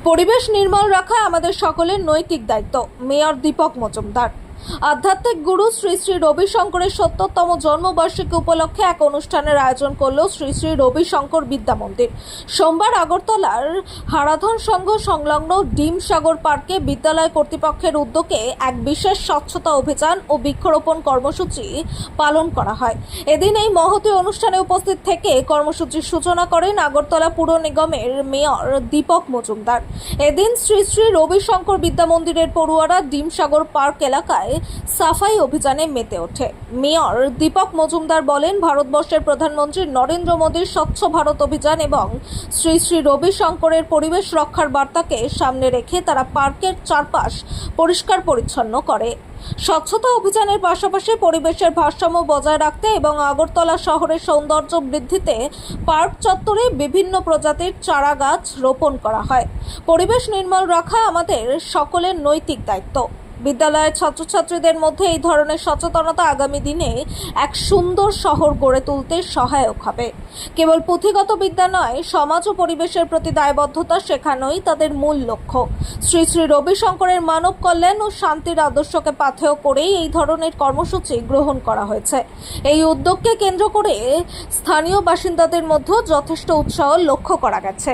পরিবেশ নির্মল রাখা আমাদের সকলের নৈতিক দায়িত্ব। মেয়র দীপক মজুমদার। আধ্যাত্মিক গুরু শ্রী শ্রী রবিশঙ্করের ৭০তম জন্মবার্ষিকী উপলক্ষে এক অনুষ্ঠানের আয়োজন করল শ্রী শ্রী রবিশঙ্কর বিদ্যা মন্দির। সোমবার আগরতলার হারাধন সংঘ সংলগ্ন ডিম সাগর পার্কে বিদ্যালয় কর্তৃপক্ষের উদ্যোগে এক বিশেষ স্বচ্ছতা অভিযান ও বৃক্ষরোপণ কর্মসূচি পালন করা হয়। এদিন এই মহতী অনুষ্ঠানে উপস্থিত থেকে কর্মসূচির সূচনা করেন আগরতলা পুর নিগমের মেয়র দীপক মজুমদার। এদিন শ্রী শ্রী রবিশঙ্কর বিদ্যা মন্দিরের পড়ুয়ারা ডিম সাগর পার্ক এলাকায় সাফাই অভিযানে মেতে ওঠে। মেয়র দীপক মজুমদার বলেন, ভারতবর্ষের প্রধানমন্ত্রী নরেন্দ্র মোদীর স্বচ্ছ ভারত অভিযান এবং শ্রী শ্রী রবিশঙ্করের পরিবেশ রক্ষার বার্তাকে সামনে রেখে তারা পার্কের চারপাশ পরিষ্কার পরিচ্ছন্ন করে। স্বচ্ছতা অভিযানের পাশাপাশি পরিবেশের ভারসাম্য বজায় রাখতে এবং আগরতলা শহরের সৌন্দর্য বৃদ্ধিতে পার্ক চত্বরে বিভিন্ন প্রজাতির চারা গাছ রোপণ করা হয়। পরিবেশ নির্মল রাখা আমাদের সকলের নৈতিক দায়িত্ব। বিদ্যালয়ের ছাত্রছাত্রীদের মধ্যে এই ধরনের সচেতনতা আগামী দিনে এক সুন্দর শহর গড়ে তুলতে সহায়ক হবে। কেবল পুঁথিগত বিদ্যা নয়, সমাজ ও পরিবেশের প্রতি দায়বদ্ধতা শেখানোই তাদের মূল লক্ষ্য। শ্রী শ্রী রবিশঙ্করের মানব কল্যাণ ও শান্তির আদর্শকে পাথেয় করেই এই ধরনের কর্মসূচি গ্রহণ করা হয়েছে। এই উদ্যোগকে কেন্দ্র করে স্থানীয় বাসিন্দাদের মধ্যেও যথেষ্ট উৎসাহ লক্ষ্য করা গেছে।